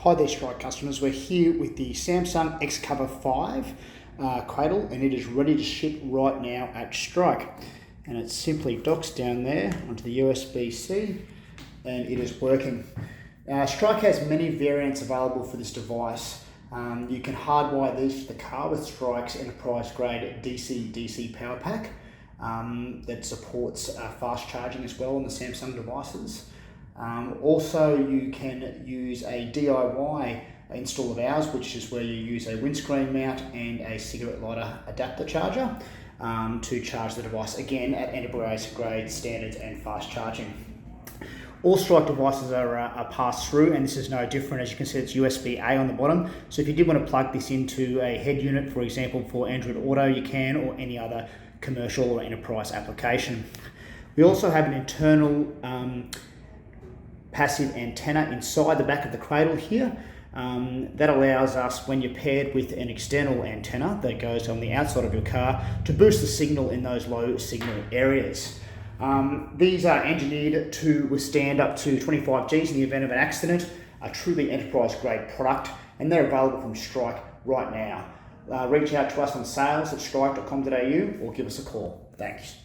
Hi there, Strike customers. We're here with the Samsung XCover 5 Cradle, and it is ready to ship right now at Strike. And it simply docks down there onto the USB-C, and it is working. Strike has many variants available for this device. You can hardwire these to the car with Strike's enterprise-grade DC-DC power pack that supports fast charging as well on the Samsung devices. Also, you can use a DIY install of ours, which is where you use a windscreen mount and a cigarette lighter adapter charger to charge the device, again at enterprise grade standards and fast charging. All Strike devices are passed through, and this is no different. As you can see, it's USB-A on the bottom. So if you did want to plug this into a head unit, for example, for Android Auto, you can, or any other commercial or enterprise application. We also have an internal passive antenna inside the back of the Cradle here. That allows us, when you're paired with an external antenna that goes on the outside of your car, to boost the signal in those low signal areas. These are engineered to withstand up to 25 Gs in the event of an accident, a truly enterprise grade product, and they're available from Strike right now. Reach out to us on sales@strike.com.au or give us a call. Thanks.